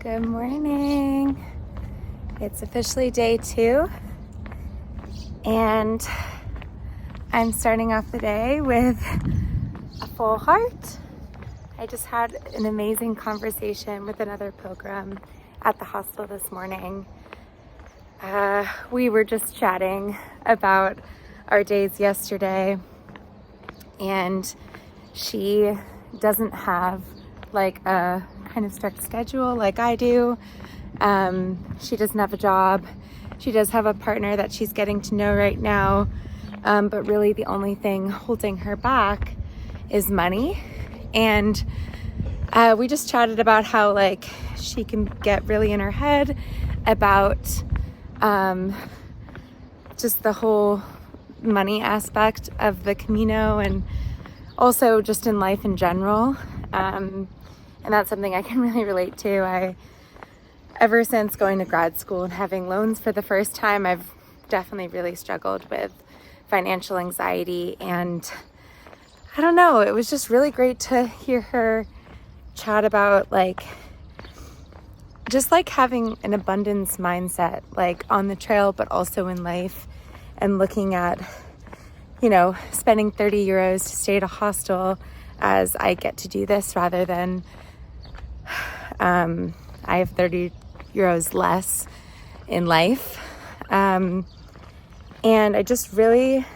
Good morning. It's officially day 2 and I'm starting off the day with a full heart. I just had an amazing conversation with another pilgrim at the hostel this morning. We were just chatting about our days yesterday, and she doesn't have like a kind of strict schedule like I do. She doesn't have a job. She does have a partner that she's getting to know right now, but really the only thing holding her back is money. And we just chatted about how like she can get really in her head about just the whole money aspect of the Camino, and also just in life in general. And that's something I can really relate to. Ever since going to grad school and having loans for the first time, I've definitely really struggled with financial anxiety. And I don't know, it was just really great to hear her chat about like just like having an abundance mindset, like on the trail, but also in life, and looking at, you know, spending 30 euros to stay at a hostel as I get to do this rather than I have 30 euros less in life. And it just really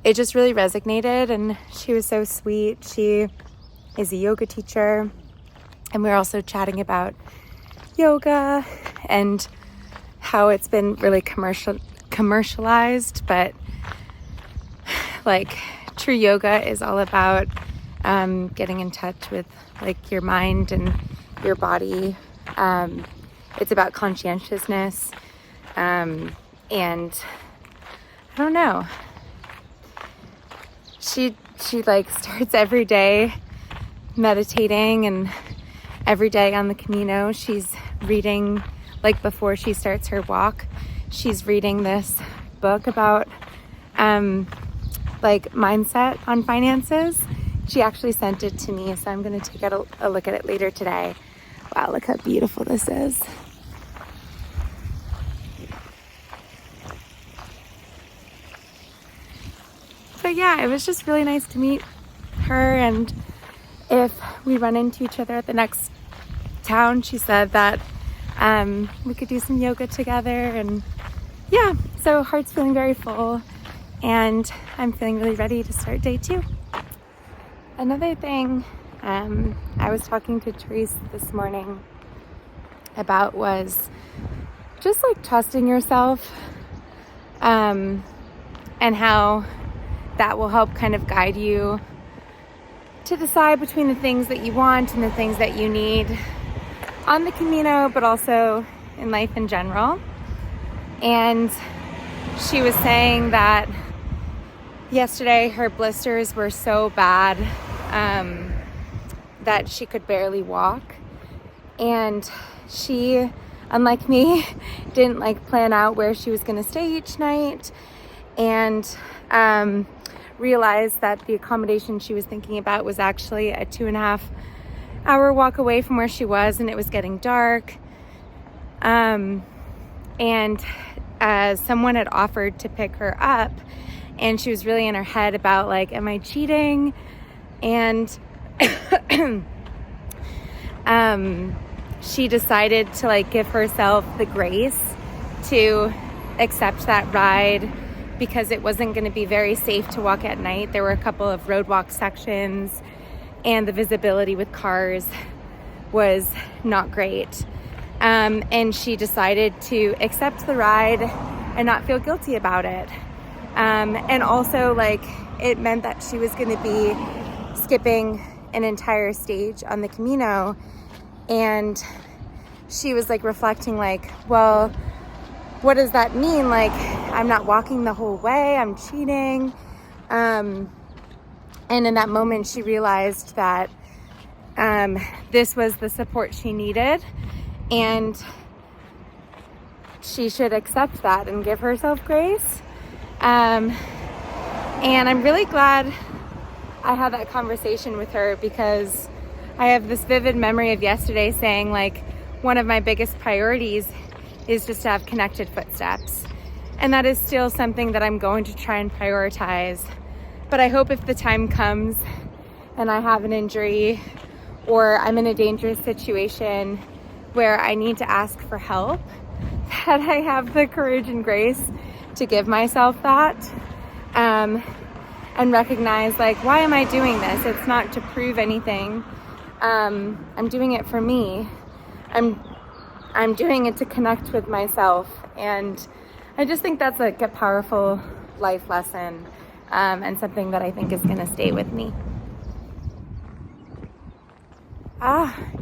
resonated, and she was so sweet. She is a yoga teacher, and we were also chatting about yoga and how it's been really commercialized, but like true yoga is all about getting in touch with like your mind and your body. It's about conscientiousness, and I don't know, she like starts every day meditating, and every day on the Camino she's reading, like before she starts her walk, she's reading this book about like mindset on finances. She actually sent it to me, so I'm going to take a look at it later today. Wow, look how beautiful this is. But yeah, it was just really nice to meet her, and if we run into each other at the next town, she said that we could do some yoga together. And yeah, so heart's feeling very full, and I'm feeling really ready to start day 2. Another thing I was talking to Therese this morning about was just like trusting yourself, and how that will help kind of guide you to decide between the things that you want and the things that you need on the Camino, but also in life in general. And she was saying that yesterday her blisters were so bad that she could barely walk, and she, unlike me, didn't like plan out where she was going to stay each night, and realized that the accommodation she was thinking about was actually a 2.5 hour walk away from where she was, and it was getting dark. And someone had offered to pick her up, and she was really in her head about like, am I cheating? And she decided to like give herself the grace to accept that ride, because it wasn't going to be very safe to walk at night. There were a couple of roadwalk sections, and the visibility with cars was not great. And she decided to accept the ride and not feel guilty about it. And also like it meant that she was going to be skipping an entire stage on the Camino. And she was like reflecting like, well, what does that mean? Like, I'm not walking the whole way, I'm cheating. And in that moment she realized that this was the support she needed, and she should accept that and give herself grace. And I'm really glad I had that conversation with her, because I have this vivid memory of yesterday saying like, one of my biggest priorities is just to have connected footsteps. And that is still something that I'm going to try and prioritize. But I hope if the time comes and I have an injury or I'm in a dangerous situation where I need to ask for help, that I have the courage and grace to give myself that, and recognize, like, why am I doing this? It's not to prove anything. I'm doing it for me. I'm doing it to connect with myself. And I just think that's like a powerful life lesson, and something that I think is gonna stay with me.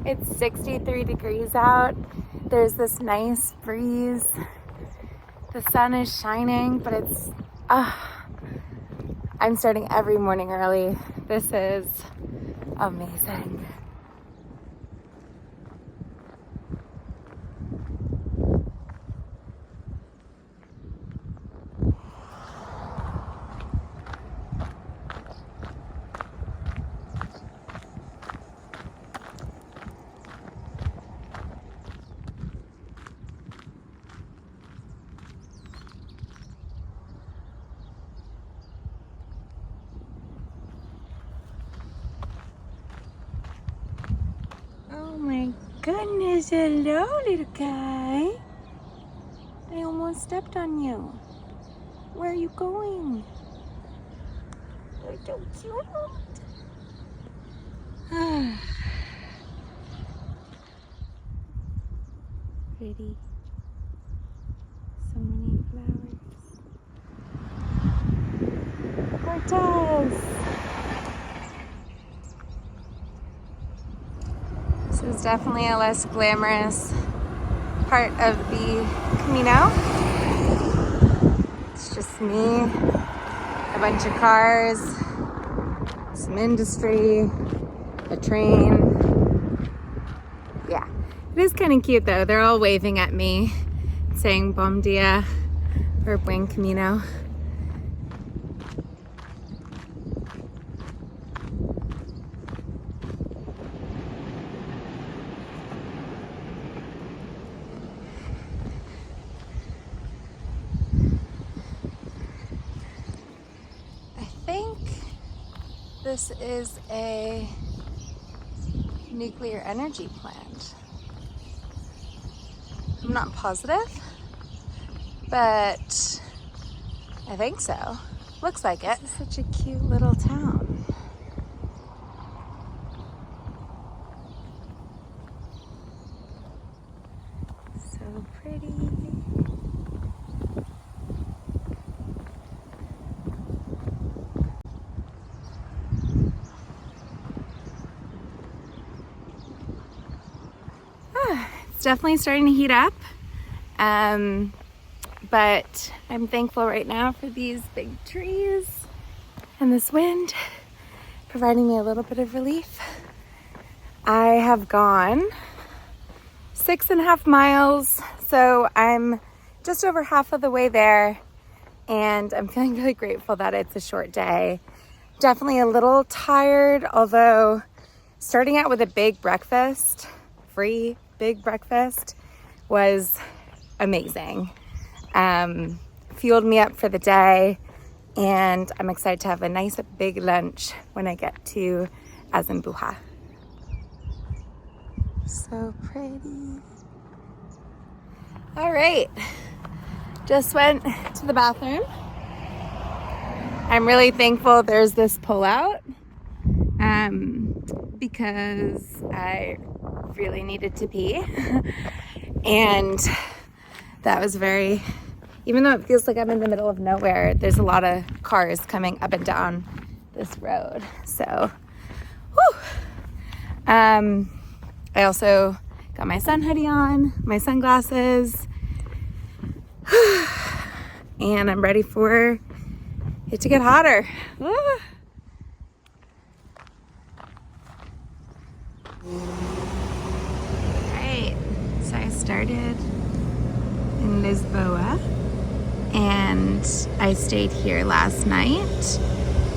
It's 63 degrees out. There's this nice breeze. The sun is shining, but it's, I'm starting every morning early. This is amazing. Oh my goodness, hello little guy. I almost stepped on you. Where are you going? You're so cute. Pretty. So many flowers. Cortez! This is definitely a less glamorous part of the Camino. It's just me, a bunch of cars, some industry, a train. Yeah, it is kind of cute though. They're all waving at me, saying Bom dia or Buen Camino. This is a nuclear energy plant. I'm not positive, but I think so. Looks like it. It's such a cute little town. So pretty. It's definitely starting to heat up, but I'm thankful right now for these big trees and this wind providing me a little bit of relief. I have gone 6.5 miles, so I'm just over half of the way there, and I'm feeling really grateful that it's a short day. Definitely a little tired, although starting out with a big breakfast, free big breakfast, was amazing. Fueled me up for the day, and I'm excited to have a nice big lunch when I get to Azambuja. So pretty. All right, just went to the bathroom. I'm really thankful there's this pull-out, because I really needed to pee. And that was very, even though it feels like I'm in the middle of nowhere, there's a lot of cars coming up and down this road. So, whew. I also got my sun hoodie on, my sunglasses, and I'm ready for it to get hotter. So I started in Lisboa, and I stayed here last night,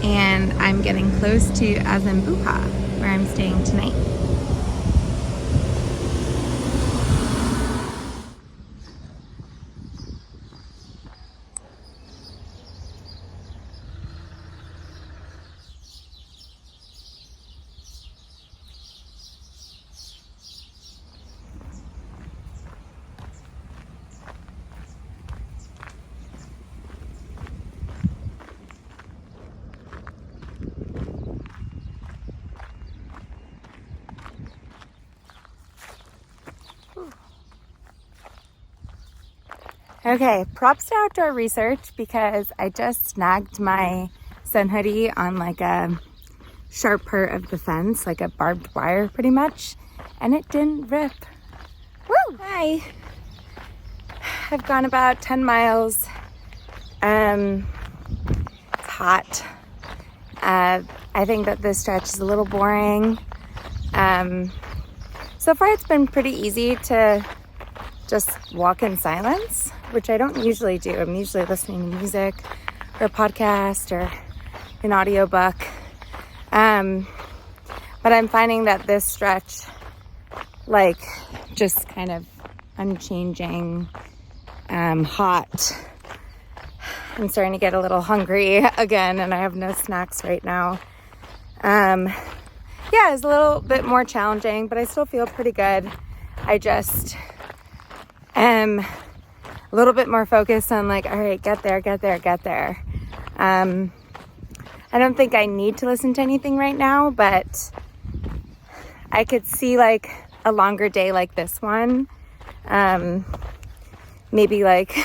and I'm getting close to Azambuja, where I'm staying tonight. Okay, props to outdoor research because I just snagged my sun hoodie on like a sharp part of the fence, like a barbed wire pretty much, and it didn't rip. Woo! Hi! I've gone about 10 miles. It's hot. I think that this stretch is a little boring. So far it's been pretty easy to just walk in silence, which I don't usually do. I'm usually listening to music or a podcast or an audiobook. But I'm finding that this stretch, like, just kind of unchanging, hot. I'm starting to get a little hungry again, and I have no snacks right now. Yeah, it's a little bit more challenging, but I still feel pretty good. I just am a little bit more focused on like, all right, get there. I don't think I need to listen to anything right now, but I could see like a longer day like this one. Maybe like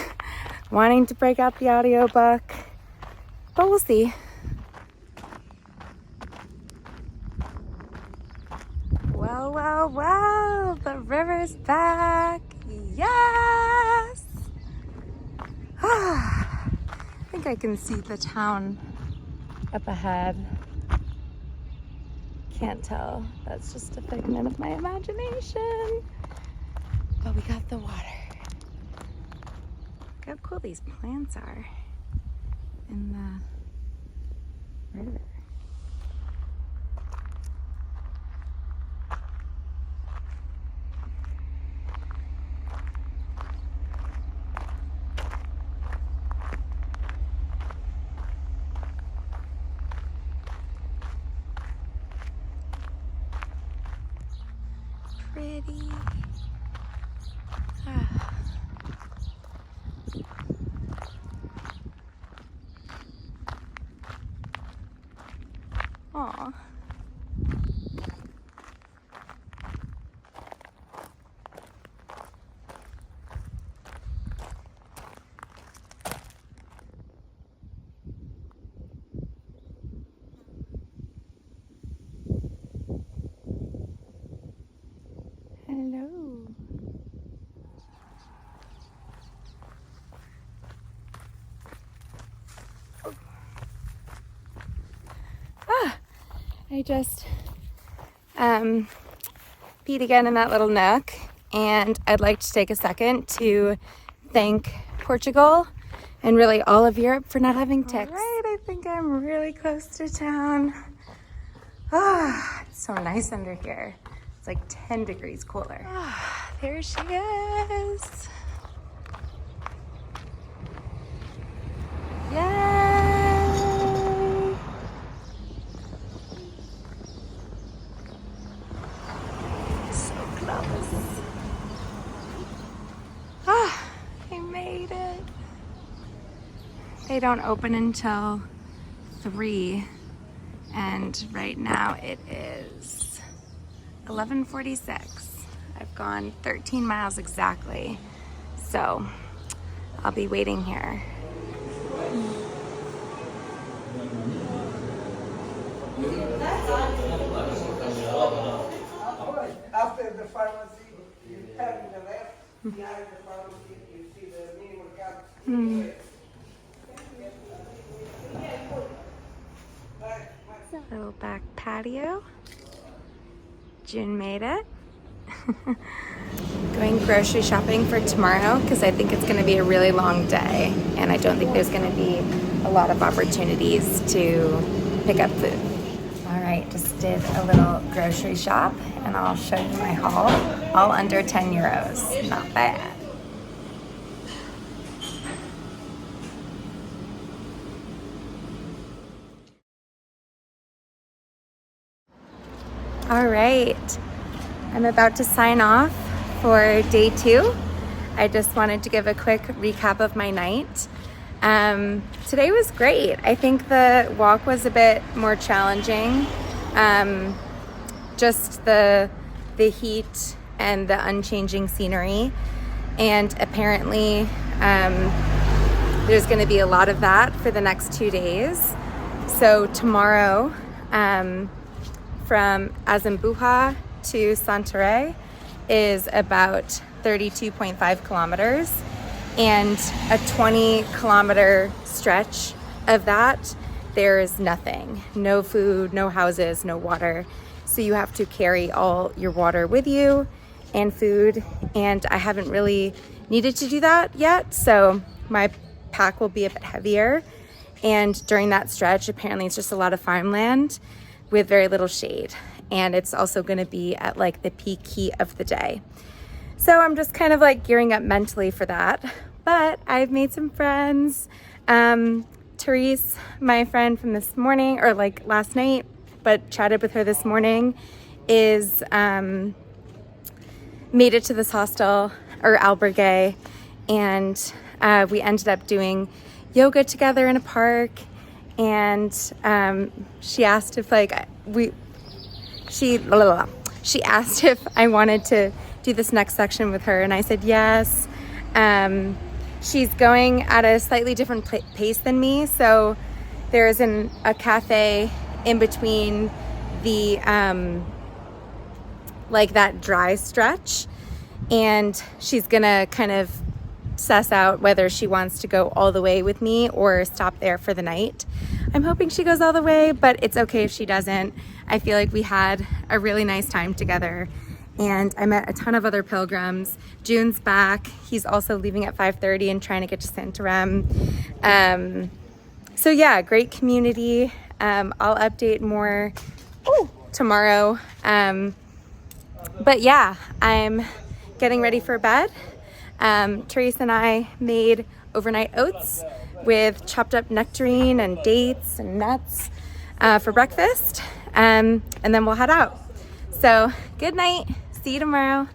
wanting to break out the audiobook, but we'll see. Well, the river's back. Yes! I think I can see the town up ahead. Can't tell. That's just a figment of my imagination. But we got the water. Look how cool these plants are in the river. Pretty. Aw. Hello. I just peed again in that little nook, and I'd like to take a second to thank Portugal and really all of Europe for not having ticks. All right, I think I'm really close to town. It's so nice under here. It's like 10 degrees cooler. There she is. Yay! So close. I made it. They don't open until 3, and right now it is 11:46. I've gone 13 miles exactly, so I'll be waiting here. After the pharmacy, you turn to the left. Behind the pharmacy, you see the mini mercado. Little back patio. June made it. Going grocery shopping for tomorrow because I think it's going to be a really long day, and I don't think there's going to be a lot of opportunities to pick up food. All right, just did a little grocery shop, and I'll show you my haul. All under 10 euros. Not bad. All right, I'm about to sign off for day 2. I just wanted to give a quick recap of my night. Today was great. I think the walk was a bit more challenging. Just the heat and the unchanging scenery. And apparently there's going to be a lot of that for the next 2 days. So tomorrow, from Azambuja to Santarém is about 32.5 kilometers, and a 20-kilometer stretch of that, there is nothing. No food, no houses, no water. So you have to carry all your water with you and food, and I haven't really needed to do that yet, so my pack will be a bit heavier. And during that stretch, apparently it's just a lot of farmland with very little shade, and it's also going to be at like the peak heat of the day. So I'm just kind of like gearing up mentally for that. But I've made some friends. Therese, my friend from this morning, or like last night, but chatted with her this morning, is made it to this hostel or albergue, and we ended up doing yoga together in a park. And she asked if she asked if I wanted to do this next section with her, and I said yes. She's going at a slightly different pace than me, so there's a cafe in between the like that dry stretch, and she's gonna kind of suss out whether she wants to go all the way with me or stop there for the night. I'm hoping she goes all the way, but it's okay if she doesn't. I feel like we had a really nice time together, and I met a ton of other pilgrims. June's back. He's also leaving at 5:30 and trying to get to Santarém. So yeah, great community. I'll update more tomorrow. But yeah, I'm getting ready for bed. Therese and I made overnight oats with chopped up nectarine and dates and nuts for breakfast. And then we'll head out. So good night. See you tomorrow.